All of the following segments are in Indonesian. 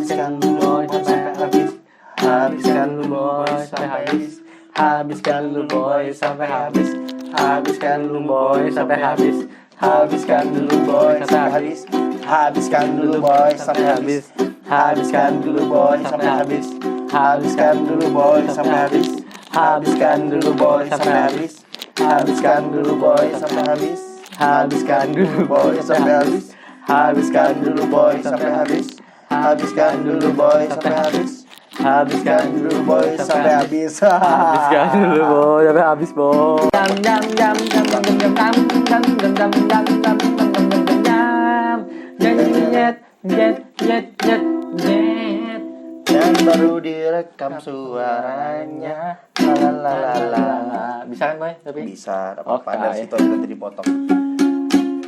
Habiskan lu boy sampai habis. Habiskan lu boy sampai habis. Habiskan lu boy sampai habis. Habiskan lu boy sampai habis. Habiskan dulu boy sampai habis. Habiskan dulu boy sampai habis. Habiskan dulu boy sampai habis. Habiskan dulu boy sampai habis. Habiskan dulu boy sampai habis. Habiskan dulu boy sampai habis. Habiskan dulu boy sampai habis. Habiskan dulu boy sampai habis. Habiskan dulu boy sampai habis. Habiskan dulu boy sampai habis. Habiskan dulu boy sampai habis boy. Dam dam dam dam dam dam dam dam dam dam dam dam dam. Jet jet jet jet jet. Dan baru direkam suaranya. La. Bisa kan boy? Tapi Bisa, apa Oke. dari situ nanti dipotong.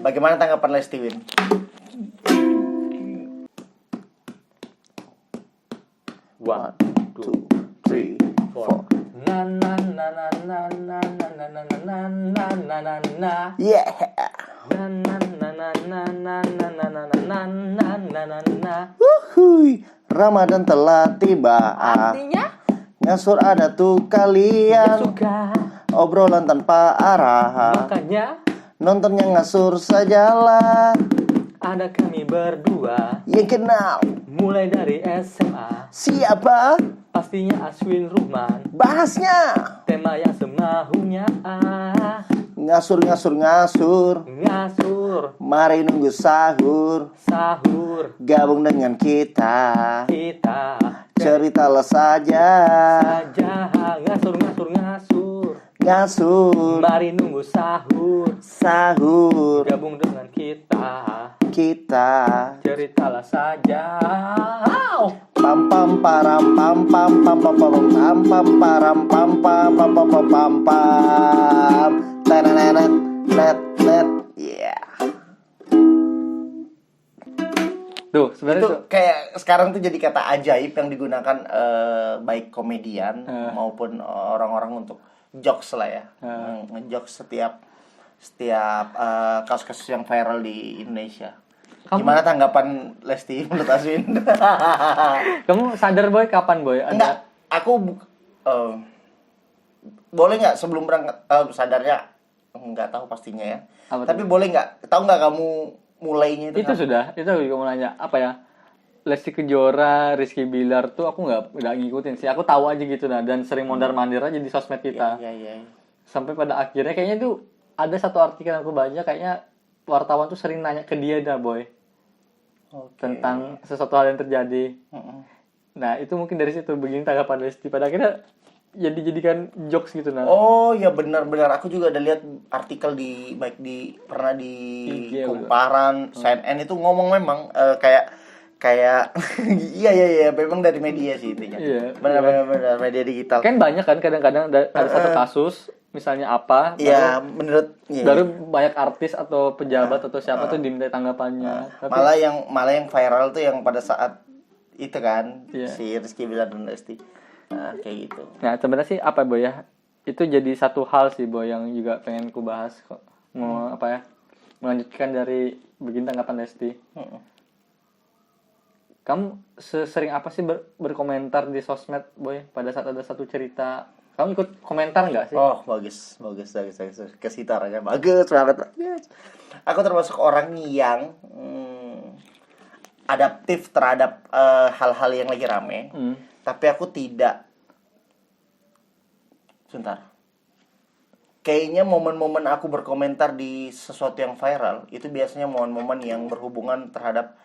Bagaimana tanggapan Lesti Win? one, two, three, four. Na na na na na na na na na na na na na na. Yeah. Na na na na na na na na na na na na na na. Wuhui, Ramadan telah tiba. Artinya Ngasur ada tuh kalian. suka. Obrolan tanpa arah. Makanya Nontonnya ngasur sajalah. ada kami berdua. Yang kenal Mulai dari SMA. siapa? Pastinya Aswin Ruhman. Bahasnya Tema yang semaunya. ngasur. Ngasur. Mari nunggu sahur. Sahur. Gabung dengan kita. Kita Ceritalah saja. saja. Ngasur. Ngasur. Mari nunggu sahur. Sahur. Gabung dengan kita. Kita. Ceritalah saja. Pam pam param pam pam pam pam pam pam pam param pam pam pam pam pam pam pam. Tenenet net net. Yeah. Tuh, sebenarnya Itu tuh kayak sekarang tuh jadi kata ajaib yang digunakan baik komedian maupun orang-orang untuk jokes lah ya. Ngejokes setiap kasus-kasus yang viral di Indonesia. Gimana tanggapan Lesti menurut Aswin? kamu sadar boy kapan boy? Enggak, aku boleh nggak sebelum berangkat sadarnya nggak tahu pastinya ya. Tapi boleh nggak tahu nggak kamu mulainya itu? Itu sudah, itu aku mau nanya apa ya? Lesti Kejora, Rizky Bilar tuh aku nggak ngikutin sih. Aku tahu aja gitu nah dan sering mondar-mandir aja di sosmed kita. Iya. Sampai pada akhirnya kayaknya tuh ada satu artikel yang aku baca kayaknya wartawan tuh sering nanya ke dia dah boy. Tentang sesuatu hal yang terjadi. Nah itu mungkin dari situ begini tanggapan Lesti. Pada akhirnya jadikan jokes gitu nah. Oh ya benar-benar aku juga ada lihat artikel pernah di IG, Kumparan, CNN itu ngomong memang kayak iya memang dari media sih intinya. Iya. Benar media digital. Kan banyak kan kadang-kadang ada satu kasus misalnya apa Iya, baru banyak artis atau pejabat atau siapa tuh diminta tanggapannya. Tapi malah yang viral tuh yang pada saat itu kan Iya. si Rizky Bilar dan Lesti. Nah, kayak gitu. nah sebenarnya sih apa boy ya? Itu jadi satu hal sih boy yang juga pengen ku bahas kok. Mau apa ya? Melanjutkan dari begini tanggapan Lesti. Kamu sering apa sih berkomentar di sosmed boy pada saat ada satu cerita? Kamu ikut komentar nggak sih? Oh, bagus. Ke situ arahnya bagus banget. Aku termasuk orang yang adaptif terhadap hal-hal yang lagi rame. Tapi aku tidak. Sebentar. Kayaknya momen-momen aku berkomentar di sesuatu yang viral itu biasanya momen-momen yang berhubungan terhadap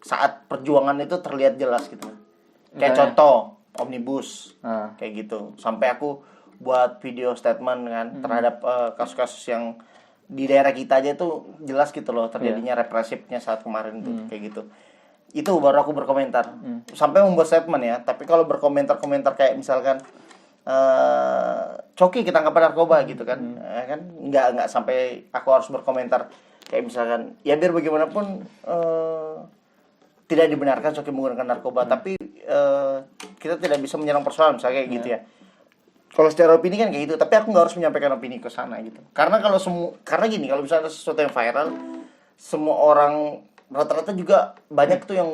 saat perjuangan itu terlihat jelas gitu. Kayak contoh Omnibus, kayak gitu. Sampai aku buat video statement kan terhadap kasus-kasus yang di daerah kita aja tuh jelas gitu loh terjadinya represifnya saat kemarin tuh kayak gitu. Itu baru aku berkomentar. Sampai membuat statement ya. Tapi kalau berkomentar-komentar kayak misalkan Coki ketangkap narkoba gitu kan, kan nggak sampai aku harus berkomentar kayak misalkan ya biar bagaimanapun tidak dibenarkan Coki menggunakan narkoba, tapi kita tidak bisa menyerang persoalan misalnya kayak gitu ya. Kalau secara opini kan kayak gitu, tapi aku nggak harus menyampaikan opini ke sana gitu. Karena kalau gini, kalau misalnya ada sesuatu yang viral, semua orang rata-rata juga banyak tuh yang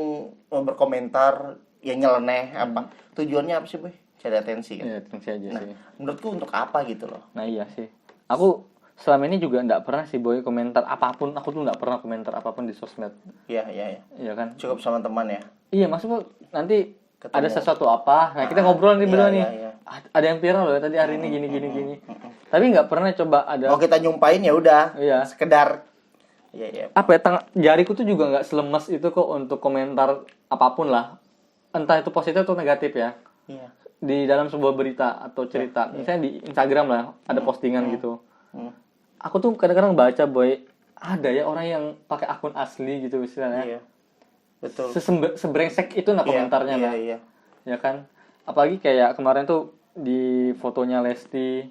berkomentar yang nyeleneh apa. Tujuannya apa sih, Boy? Cari atensi kan? Iya, atensi aja Nah, sih. menurutku untuk apa gitu loh. Nah iya sih. Aku selama ini juga nggak pernah sih Boy komentar apapun. Aku tuh nggak pernah komentar apapun di sosmed. Iya. Iya kan? Cukup sama teman ya. Iya, maksudku nanti Ketemu. ada sesuatu apa, nah kita ngobrol nih Iya, berdua nih. iya. Ada yang viral loh tadi hari ini gini. Tapi nggak pernah coba ada Mau kita nyumpain ya udah. Iya. Sekedar. Iya. apa ya, jariku tuh juga nggak selemes itu kok untuk komentar apapun lah. Entah itu positif atau negatif ya. Iya. Di dalam sebuah berita atau cerita, misalnya di Instagram lah ada postingan gitu. Aku tuh kadang-kadang baca Boy, ada ya orang yang pakai akun asli gitu misalnya. Iya. Betul. Sebrengsek itu nah komentarnya nah. Iya. Ya kan? Apalagi kayak kemarin tuh di fotonya Lesti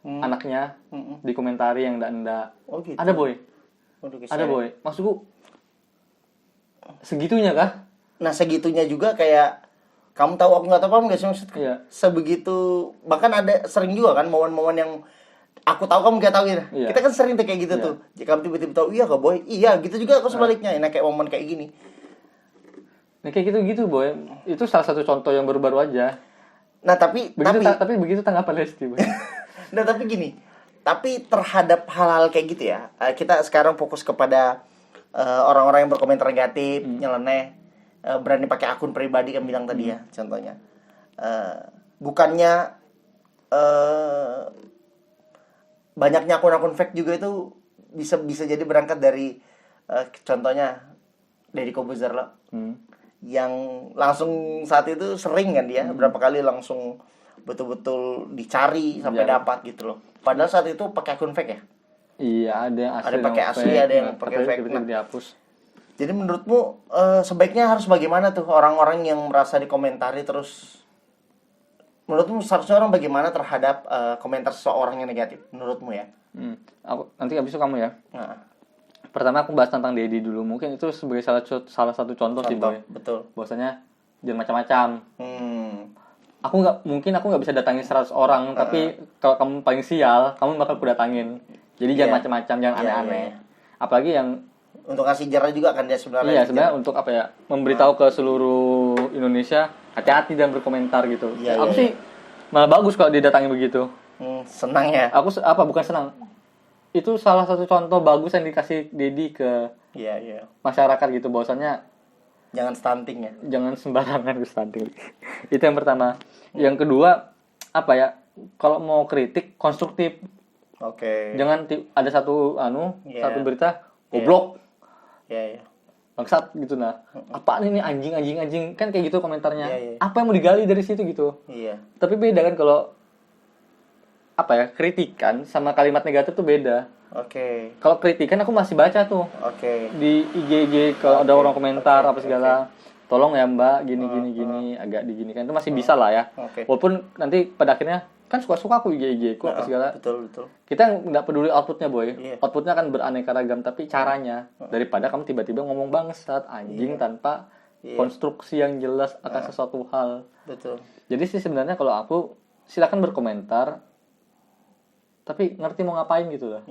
anaknya dikomentari yang enggak. Oh gitu. Ada Boy. Waduh, Ada Boy. Maksudku segitunya kah? Nah, segitunya juga kayak kamu tahu aku nggak tahu paham nggak sih maksudku? Iya. Sebegitu, bahkan ada sering juga kan momen-momen yang aku tahu kamu nggak tahu gitu. Iya. Kita kan sering tuh kayak gitu tuh. Jika kamu tiba-tiba tahu, iya kok Boy? Iya, gitu juga aku sebaliknya. Nah, kayak momen kayak gini. Nah, kayak gitu-gitu Boy. Itu salah satu contoh yang baru-baru aja. Nah, tapi Tapi begitu tanggapan Lesti Boy. nah, tapi gini. Tapi terhadap hal-hal kayak gitu ya, kita sekarang fokus kepada orang-orang yang berkomentar negatif, nyeleneh, berani pakai akun pribadi kan bilang tadi ya, contohnya. Bukannya banyaknya akun-akun fake juga itu bisa jadi berangkat dari contohnya Deddy Corbuzier lah, yang langsung saat itu sering kan dia berapa kali langsung betul-betul dicari sampai dapat gitu loh. Padahal saat itu pakai akun fake ya. Iya, ada yang asli. Ada pakai asli, ada yang pakai fake. Nah, dihapus. Jadi menurutmu sebaiknya harus bagaimana tuh orang-orang yang merasa dikomentari terus? Menurutmu seharusnya orang bagaimana terhadap komentar seseorang yang negatif? Menurutmu ya? Aku nanti habis itu kamu ya. Nah, Pertama aku bahas tentang Dedi dulu. Mungkin itu sebagai salah satu contoh sih Boy. betul. Bahwasanya jangan macam-macam. Aku nggak bisa datangin 100 orang, tapi kalau kamu paling sial, kamu bakal aku datangin. Jadi jangan macam-macam, jangan aneh-aneh. Apalagi yang untuk kasih jarak juga kan dia sebenarnya. Iya, sebenarnya untuk apa ya? Memberitahu ke seluruh Indonesia hati-hati dan berkomentar gitu. Aku sih malah bagus kalau didatangin begitu. Senang ya. Aku bukan senang. Itu salah satu contoh bagus yang dikasih Dedi ke masyarakat gitu, bahwasannya jangan stunting ya. Jangan sembarangan stunting. Itu yang pertama. Yang kedua, apa ya? Kalau mau kritik konstruktif. Oke. Jangan ada satu satu berita goblok. Iya. Bangsat gitu nah. Apaan ini anjing kan kayak gitu komentarnya. Apa yang mau digali dari situ gitu. Iya. Tapi beda kan kalau apa ya? Kritikan sama kalimat negatif tuh beda. Oke. Kalau kritikan aku masih baca tuh. Oke. Di IG kalau ada orang komentar apa segala. Tolong ya Mbak, gini, agak diginikan. Itu masih bisa lah ya. Walaupun nanti pada akhirnya kan suka-suka aku IG ku apa segala. Betul. Kita nggak peduli outputnya Boy. Outputnya kan beraneka ragam, tapi caranya daripada kamu tiba-tiba ngomong bangsat anjing tanpa konstruksi yang jelas akan sesuatu hal. Betul. Jadi sih sebenarnya kalau aku silakan berkomentar, tapi ngerti mau ngapain gitu lah.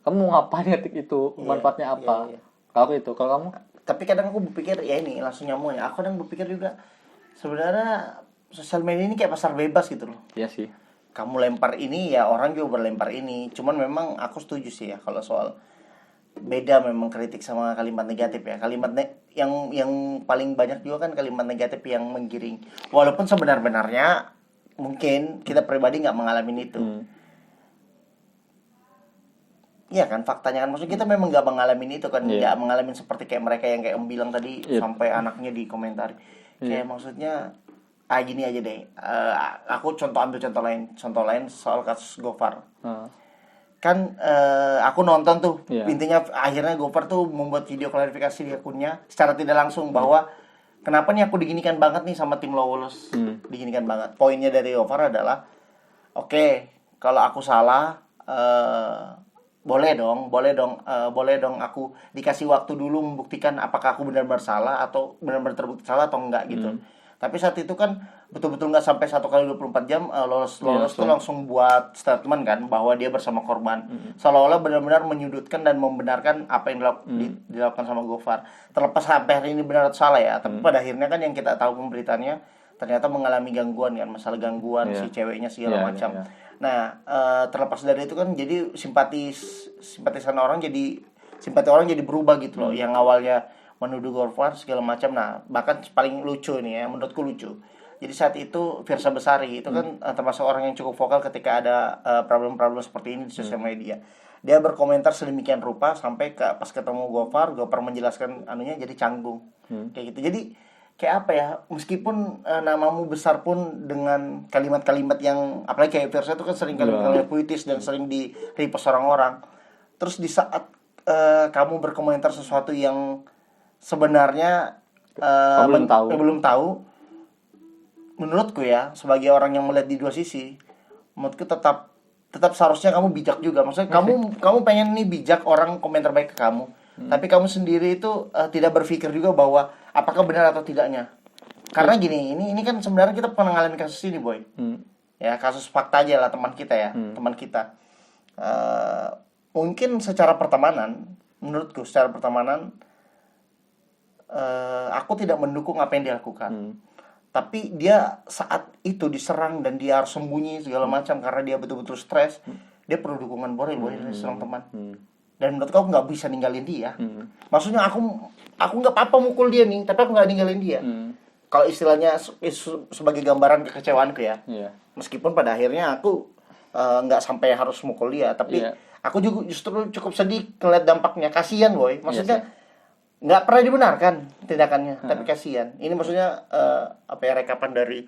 Kamu mau ngapain ngetik itu, manfaatnya apa? Kalau itu, kalau kamu? Tapi kadang aku berpikir ya ini langsung nyambung ya. Aku kadang berpikir juga sebenarnya sosial media ini kayak pasar bebas gitu loh. Iya sih. Kamu lempar ini ya orang juga berlempar ini. Cuman memang aku setuju sih ya kalau soal beda memang kritik sama kalimat negatif ya. Kalimat yang paling banyak juga kan kalimat negatif yang menggiring. Walaupun sebenarnya mungkin kita pribadi nggak mengalami itu. Iya kan faktanya kan maksudnya kita memang nggak mengalami itu kan nggak mengalami seperti kayak mereka yang kayak Om bilang tadi sampai anaknya dikomentari kayak maksudnya gini aja deh aku ambil contoh lain soal kasus Gofar kan aku nonton tuh intinya akhirnya Gofar tuh membuat video klarifikasi di akunnya secara tidak langsung bahwa kenapa nih aku diginikan banget nih sama tim Lawless diginikan banget. Poinnya dari Gofar adalah oke, kalau aku salah boleh dong aku dikasih waktu dulu membuktikan apakah aku benar-benar salah atau benar-benar terbukti salah atau enggak gitu. Tapi saat itu kan betul-betul nggak sampai 1 kali 24 jam lolos tuh Iya, langsung buat statement kan bahwa dia bersama korban. Seolah-olah benar-benar menyudutkan dan membenarkan apa yang dilakukan sama Gofar. Terlepas sampai hari ini benar atau salah ya, tapi pada akhirnya kan yang kita tahu pemberitaannya ternyata mengalami gangguan kan, masalah gangguan si ceweknya segala macam. Nah, terlepas dari itu kan jadi simpatisan orang jadi simpati orang jadi berubah gitu loh. Yang awalnya menuduh Gofar segala macam. Nah, bahkan paling lucu nih ya, menurutku lucu. Jadi saat itu Firsa Besari itu kan termasuk orang yang cukup vokal ketika ada problem-problem seperti ini di sosial media. Dia berkomentar sedemikian rupa sampai pas ketemu Gofar menjelaskan anunya jadi canggung. Kayak gitu. Jadi kayak apa ya, meskipun namamu besar pun dengan kalimat-kalimat yang apalagi kayak Firsa itu kan sering kalimat-kalimat puitis dan sering di repost orang-orang. Terus di saat kamu berkomentar sesuatu yang sebenarnya belum tahu, menurutku ya sebagai orang yang melihat di dua sisi, menurutku tetap seharusnya kamu bijak juga. Maksudnya kamu pengen nih bijak orang komentar baik ke kamu, tapi kamu sendiri itu tidak berpikir juga bahwa apakah benar atau tidaknya. Karena gini, ini kan sebenarnya kita pernah ngalamin kasus ini, Boy. Ya, kasus fakta aja lah, teman kita ya, teman kita. Mungkin secara pertemanan, menurutku secara pertemanan aku tidak mendukung apa yang dia lakukan. Tapi dia saat itu diserang dan dia harus sembunyi segala macam karena dia betul-betul stres. Dia perlu dukungan Boy dari seorang teman. Dan menurutku aku nggak bisa ninggalin dia. Maksudnya aku nggak apa-apa mukul dia nih, tapi aku nggak ninggalin dia. Kalau istilahnya sebagai gambaran kekecewaanku ya. Meskipun pada akhirnya aku nggak sampai harus mukul dia, tapi aku juga justru cukup sedih ngeliat dampaknya. Kasihan Boy. Maksudnya nggak pernah dibenarkan tindakannya, tapi kasihan. Ini maksudnya rekapan dari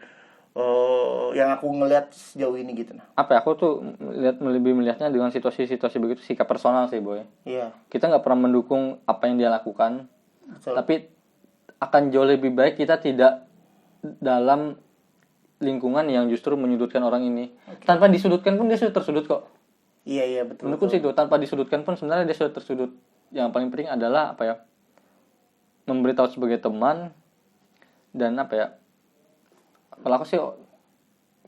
yang aku ngelihat sejauh ini gitu. Aku tuh lebih melihatnya dengan situasi-situasi begitu sikap personal sih, Boy. Iya. Kita nggak pernah mendukung apa yang dia lakukan. Betul. Tapi akan jauh lebih baik kita tidak dalam lingkungan yang justru menyudutkan orang ini. Tanpa disudutkan pun dia sudah tersudut kok. Iya betul. Menurutku sih itu, tanpa disudutkan pun sebenarnya dia sudah tersudut. Yang paling penting adalah memberitahu sebagai teman. Dan kalau aku sih,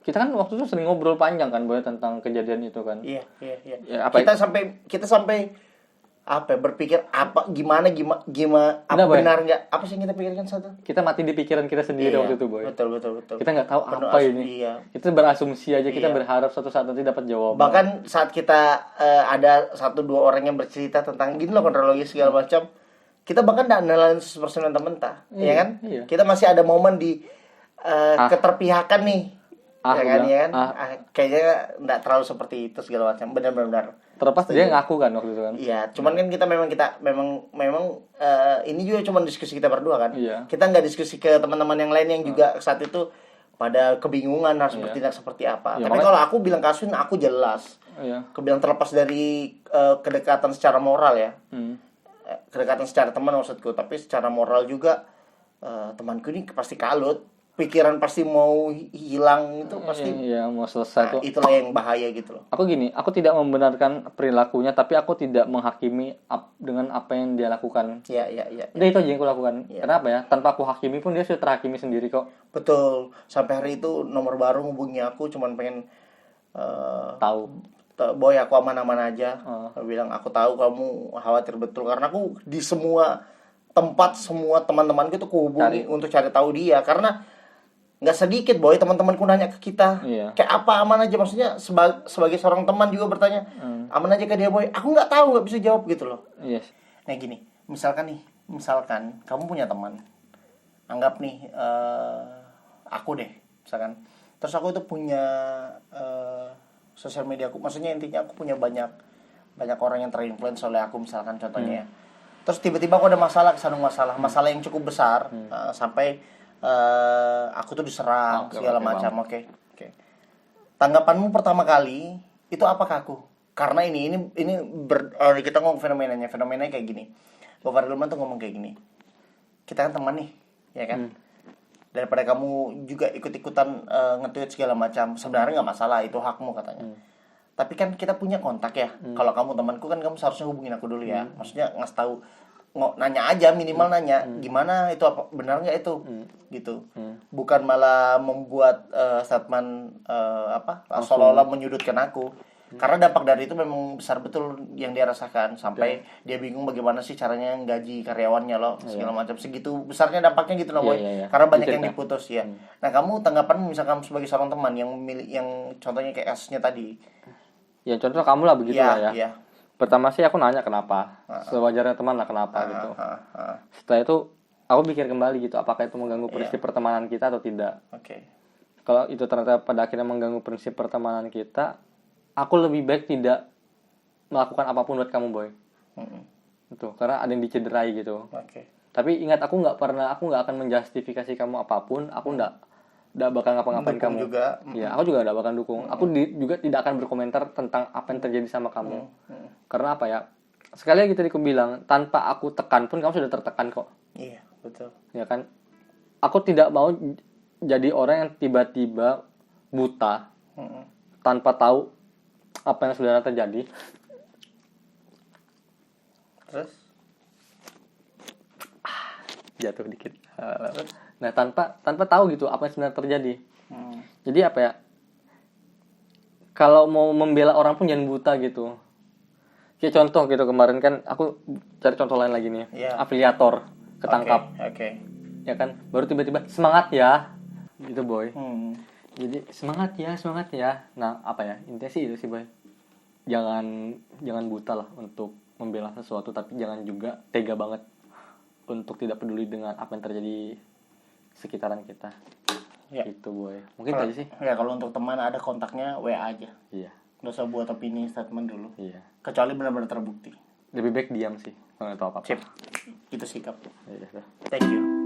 kita kan waktu itu sering ngobrol panjang kan Boy tentang kejadian itu kan. Iya. Ya, kita sampai berpikir gimana benar nggak, apa sih yang kita pikirkan satu? Kita mati di pikiran kita sendiri waktu itu Boy. Betul. Kita nggak tahu apa ini. Iya. Kita berasumsi aja, kita berharap suatu saat nanti dapat jawaban. Bahkan saat kita ada 1-2 orang yang bercerita tentang gini loh kronologi segala macam, kita bahkan tidak analisis persen mentah-mentah, ya kan? Iya. Kita masih ada momen di keterpihakan nih, kayaknya nggak terlalu seperti itu segala macam, benar-benar. Terlepas dia ngaku kan waktu itu kan. Iya, cuman kan kita memang ini juga cuma diskusi kita berdua kan. Iya. Kita nggak diskusi ke teman-teman yang lain yang juga saat itu pada kebingungan harus bertindak seperti apa. Ya, tapi kalau aku bilang kasus aku jelas. Iya. Aku bilang terlepas dari kedekatan secara moral ya. Kedekatan secara teman maksudku, tapi secara moral juga temanku ini pasti kalut, pikiran pasti mau hilang, itu pasti mau selesai tuh. Itulah yang bahaya gitu loh. Aku tidak membenarkan perilakunya, tapi aku tidak menghakimi dengan apa yang dia lakukan. Iya. Udah itu aja yang aku lakukan. Kenapa ya? Tanpa aku hakimi pun dia sudah terhakimi sendiri kok. Betul. Sampai hari itu nomor baru hubungi aku, cuman pengen tahu. Boy, aku aman-aman aja. Aku bilang aku tahu kamu khawatir betul, karena aku di semua tempat, semua teman-temanku itu kuhubungi untuk cari tahu dia, karena nggak sedikit Boy teman-temanku nanya ke kita, kayak apa aman aja, maksudnya sebagai seorang teman juga bertanya aman aja ke dia Boy. Aku nggak tahu, nggak bisa jawab gitu loh. Yes. Nah gini, misalkan kamu punya teman, anggap nih aku deh misalkan, terus aku itu punya sosial media aku, maksudnya intinya aku punya banyak orang yang terinfluence oleh aku misalkan contohnya ya. Terus tiba-tiba aku ada masalah masalah yang cukup besar, sampai aku tuh diserang segala macam. Oke. Tanggapanmu pertama kali itu apa ke aku? Karena ini kita ngomong fenomenanya kayak gini. Gofar Hilman tuh ngomong kayak gini. Kita kan teman nih, ya kan? Daripada kamu juga ikut-ikutan nge-tweet segala macam, sebenarnya nggak masalah, itu hakmu katanya. Tapi kan kita punya kontak ya. Kalau kamu temanku kan kamu seharusnya hubungin aku dulu ya. Maksudnya ngasih tahu nanya aja, minimal nanya gimana itu, apa benar nggak itu, gitu. Bukan malah membuat statement seolah-olah menyudutkan aku. Karena dampak dari itu memang besar betul yang dia rasakan, sampai dia bingung bagaimana sih caranya gaji karyawannya loh, segala macam. Segitu besarnya dampaknya gitu loh, boy. Karena banyak yang diputus ya. Nah, kamu tanggapan misalkan sebagai seorang teman yang contohnya kayak S-nya tadi. Ya contoh kamu lah begitu lah ya. Iya. Pertama sih aku nanya kenapa, sewajarnya teman lah kenapa gitu. Setelah itu aku pikir kembali gitu, apakah itu mengganggu prinsip pertemanan kita atau tidak. Kalau itu ternyata pada akhirnya mengganggu prinsip pertemanan kita, aku lebih baik tidak melakukan apapun buat kamu, boy. Itu karena ada yang dicederai gitu. Tapi ingat, aku nggak akan menjustifikasi kamu apapun. Aku nggak bakal ngapa-ngapain kamu juga. Ya, aku juga nggak bakal dukung. Aku juga tidak akan berkomentar tentang apa yang terjadi sama kamu. Karena apa ya, sekali lagi tadi aku bilang, tanpa aku tekan pun kamu sudah tertekan kok. Iya, betul. Ya kan, aku tidak mau jadi orang yang tiba-tiba buta tanpa tahu apa yang sebenarnya terjadi. Terus jatuh dikit. Nah, tanpa tahu gitu apa yang sebenarnya terjadi. Jadi apa ya, kalau mau membela orang pun jangan buta gitu. Kayak contoh gitu, kemarin kan aku cari contoh lain lagi nih. Afiliator ketangkap. Ya kan, baru tiba-tiba semangat ya gitu, boy. Jadi semangat ya. Nah, apa ya, intinya sih itu sih, boy. Jangan buta lah untuk membela sesuatu, tapi jangan juga tega banget untuk tidak peduli dengan apa yang terjadi sekitaran kita. Itu, boy. Mungkin tadi sih. Ya, kalau untuk teman ada kontaknya, WA aja. Iya. Nggak usah buat opini statement dulu. Iya. Kecuali benar-benar terbukti. Lebih baik diam sih, kalau nggak tahu apa-apa. Sip. Itu sikap. Iya. Thank you.